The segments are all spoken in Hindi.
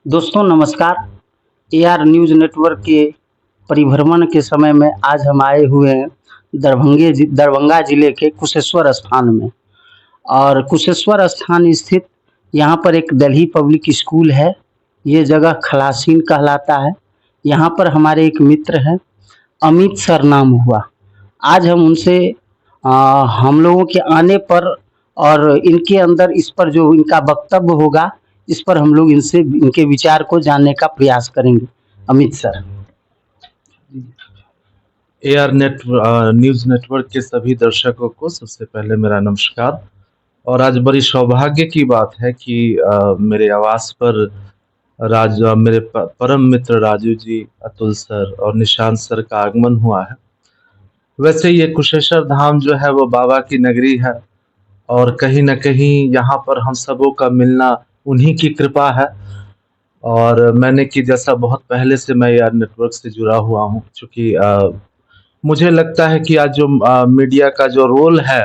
दोस्तों नमस्कार। एआर न्यूज़ नेटवर्क के परिभ्रमण के समय में आज हम आए हुए हैं दरभंगा जिले के कुशेश्वर स्थान में। और कुशेश्वर स्थान स्थित यहाँ पर एक दिल्ली पब्लिक स्कूल है। ये जगह खलासीन कहलाता है। यहाँ पर हमारे एक मित्र हैं, अमित सर नाम हुआ। आज हम उनसे हम लोगों के आने पर और इनके अंदर इस पर जो इनका वक्तव्य होगा, इस पर हम लोग इनसे इनके विचार को जानने का प्रयास करेंगे। Amit sir. AR news network के सभी दर्शकों को सबसे पहले मेरा नमस्कार। और आज बड़ी सौभाग्य की बात है कि मेरे आवास पर मेरे परम मित्र राजू जी, अतुल सर और निशांत सर का आगमन हुआ है। वैसे ये कुशेश्वर धाम जो है वो बाबा की नगरी है और कहीं न कहीं यहाँ पर हम सबों का मिलना उन्हीं की कृपा है। और मैंने कि जैसा बहुत पहले से मैं एआर नेटवर्क से जुड़ा हुआ हूँ, चूँकि मुझे लगता है कि आज जो मीडिया का जो रोल है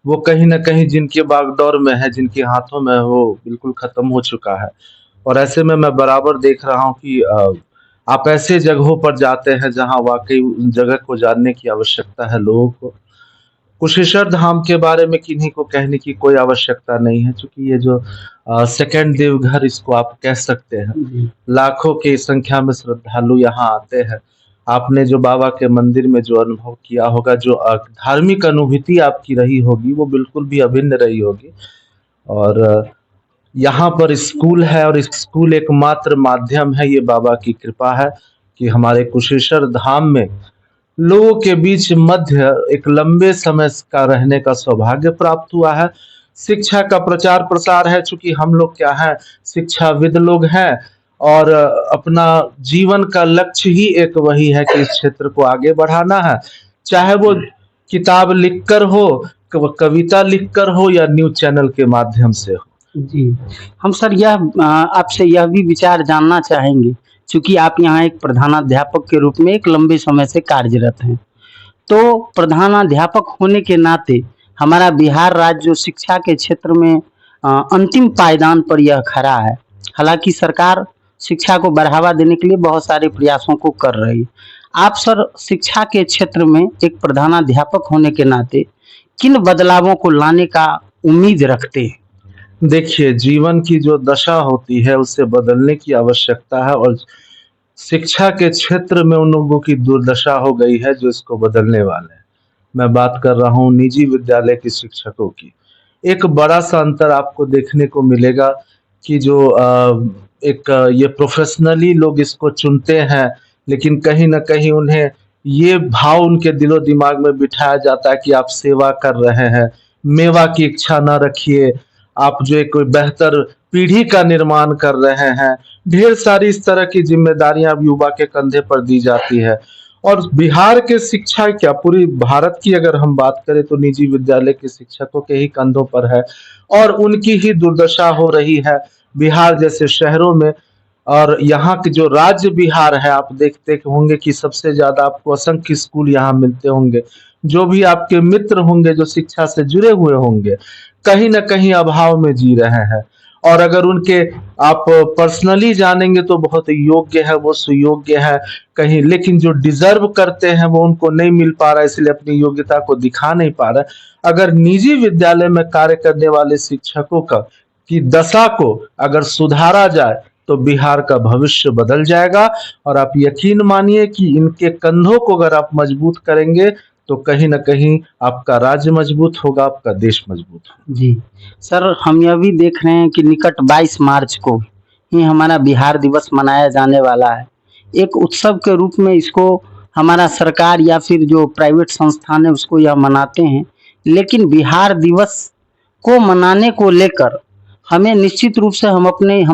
वो कहीं न कहीं जिनके बागडोर में है, जिनके हाथों में है, वो बिल्कुल ख़त्म हो चुका है। और ऐसे में मैं बराबर देख रहा हूँ कि आप ऐसे जगहों पर जाते हैं जहाँ वाक़ई उन जगह को जानने की आवश्यकता है लोगों को। कुशेश्वर धाम के बारे में किन्हीं को कहने की कोई आवश्यकता नहीं है, चूँकि ये जो सेकंड देवघर इसको आप कह सकते हैं। लाखों की संख्या में श्रद्धालु यहाँ आते हैं। आपने जो बाबा के मंदिर में जो अनुभव किया होगा, जो धार्मिक अनुभूति आपकी रही होगी, वो बिल्कुल भी अभिन्न रही होगी। और यहाँ पर स्कूल है और स्कूल एकमात्र माध्यम है, ये बाबा की कृपा है कि हमारे कुशेश्वर धाम में लोगों के बीच मध्य एक लंबे समय का रहने का सौभाग्य प्राप्त हुआ है। शिक्षा का प्रचार प्रसार है, चूँकि हम लोग क्या हैं, शिक्षाविद लोग हैं और अपना जीवन का लक्ष्य ही एक वही है कि इस क्षेत्र को आगे बढ़ाना है। चाहे वो किताब लिखकर हो, कविता लिखकर हो या न्यूज़ चैनल के माध्यम से हो। जी, हम सर आपसे यह भी विचार जानना चाहेंगे, चूँकि आप यहाँ एक प्रधानाध्यापक के रूप में एक लंबे समय से कार्यरत हैं। तो प्रधानाध्यापक होने के नाते हमारा बिहार राज्य जो शिक्षा के क्षेत्र में अंतिम पायदान पर यह खड़ा है। हालाँकि सरकार शिक्षा को बढ़ावा देने के लिए बहुत सारे प्रयासों को कर रही है। आप सर शिक्षा के क्षेत्र में एक प्रधानाध्यापक होने के नाते किन बदलावों को लाने का उम्मीद रखते हैं? देखिए, जीवन की जो दशा होती है उसे बदलने की आवश्यकता है और शिक्षा के क्षेत्र में उन लोगों की दुर्दशा हो गई है जो इसको बदलने वाले हैं। मैं बात कर रहा हूँ निजी विद्यालय के शिक्षकों की। एक बड़ा-सा अंतर आपको देखने को मिलेगा कि जो ये प्रोफ़ेशनली लोग इसको चुनते हैं, लेकिन कहीं न कहीं उन्हें ये भाव उनके दिलो-दिमाग में बिठाया जाता है कि आप सेवा कर रहे हैं, मेवा की इच्छा ना रखिए, आप जो एक कोई बेहतर पीढ़ी का निर्माण कर रहे हैं। ढेर सारी इस तरह की ज़िम्मेदारियाँ अब युवा के कंधे पर दी जाती है। और बिहार के शिक्षा क्या, पूरी भारत की अगर हम बात करें तो निजी विद्यालय के शिक्षकों के ही कंधों पर है और उनकी ही दुर्दशा हो रही है बिहार जैसे शहरों में। और यहाँ के जो राज्य बिहार है, आप देखते होंगे कि सबसे ज़्यादा आपको असंख्य स्कूल यहाँ मिलते होंगे। जो भी आपके मित्र होंगे जो शिक्षा से जुड़े हुए होंगे, कहीं न कहीं अभाव में जी रहे हैं। और अगर उनके आप पर्सनली जानेंगे तो बहुत योग्य है, वो सुयोग्य है कहीं, लेकिन जो डिज़र्व करते हैं वो उनको नहीं मिल पा रहा है, इसलिए अपनी योग्यता को दिखा नहीं पा रहा है। अगर निजी विद्यालय में कार्य करने वाले शिक्षकों की दशा को अगर सुधारा जाए तो बिहार का भविष्य बदल जाएगा। और आप यकीन मानिए कि इनके कंधों को अगर आप मजबूत करेंगे तो कहीं न कहीं आपका राज्य मजबूत होगा, आपका देश मजबूत होगा। जी, सर हम यह भी देख रहे हैं कि निकट 22 मार्च को ही हमारा बिहार दिवस मनाया जाने वाला है। एक उत्सव के रूप में इसको हमारा सरकार या फिर जो प्राइवेट संस्थान है उसको यह मनाते हैं। लेकिन बिहार दिवस को मनाने को लेकर हमें निश्चित रूप से हम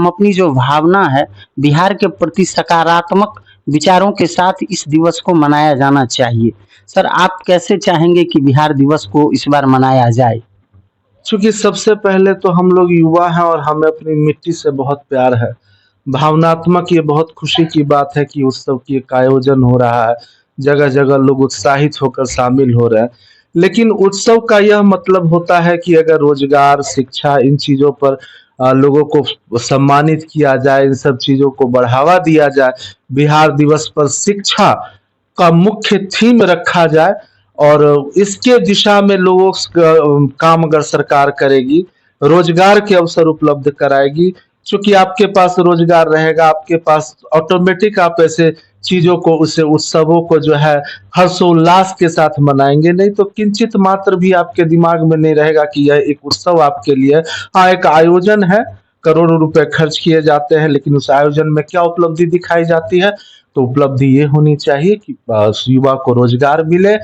अपनी जो भावना है बिहार के प्रति सकारात्मक विचारों के साथ इस दिवस को मनाया जाना चाहिए। सर आप कैसे चाहेंगे कि बिहार दिवस को इस बार मनाया जाए? चूँकि सबसे पहले तो हम लोग युवा हैं और हमें अपनी मिट्टी से बहुत प्यार है। भावनात्मक ये बहुत खुशी की बात है कि उत्सव की एक आयोजन हो रहा है। जगह-जगह लोग उत्साहित होकर शामिल हो रहे हैं। लेकिन उत्सव का यह मतलब होता है कि अगर रोज़गार, शिक्षा इन चीज़ों पर लोगों को सम्मानित किया जाए, इन सब चीजों को बढ़ावा दिया जाए। बिहार दिवस पर शिक्षा का मुख्य थीम रखा जाए और इसके दिशा में लोगों काम अगर सरकार करेगी, रोजगार के अवसर उपलब्ध कराएगी। चूंकि आपके पास रोजगार रहेगा, आपके पास ऑटोमेटिक आप ऐसे चीजों को, उसे उत्सवों को जो है हर्षोल्लास के साथ मनाएंगे। नहीं तो किंचित मात्र भी आपके दिमाग में नहीं रहेगा कि यह एक उत्सव आपके लिए, हाँ एक आयोजन है, करोड़ों रुपए खर्च किए जाते हैं, लेकिन उस आयोजन में क्या उपलब्धि दिखाई जाती है? तो उपलब्धि ये होनी चाहिए कि युवा को रोजगार मिले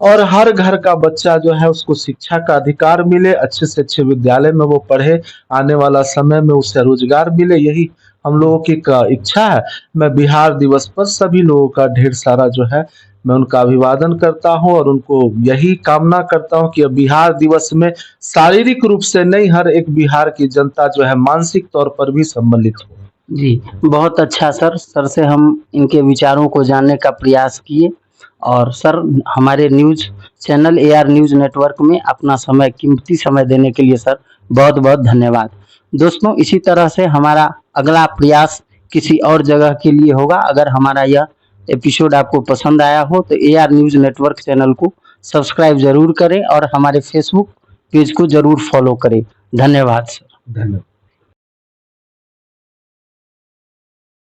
और हर घर का बच्चा जो है उसको शिक्षा का अधिकार मिले, अच्छे से अच्छे विद्यालय में वो पढ़े, आने वाला समय में उसे रोजगार मिले। यही हम लोगों की इच्छा है। मैं बिहार दिवस पर सभी लोगों का ढेर सारा जो है मैं उनका अभिवादन करता हूं और उनको यही कामना करता हूं कि अब बिहार दिवस में शारीरिक रूप से नहीं, हर एक बिहार की जनता जो है मानसिक तौर पर भी सम्मिलित हो। जी, बहुत अच्छा सर। सर से हम इनके विचारों को जानने का प्रयास किए और सर हमारे news channel AR news network में अपना समय, कीमती समय देने के लिए सर बहुत-बहुत धन्यवाद। दोस्तों, इसी तरह से हमारा अगला प्रयास किसी और जगह के लिए होगा। अगर हमारा यह एपिसोड आपको पसंद आया हो तो एआर न्यूज़ नेटवर्क चैनल को सब्सक्राइब ज़रूर करें और हमारे फेसबुक पेज को ज़रूर फॉलो करें। धन्यवाद सर। धन्यवाद।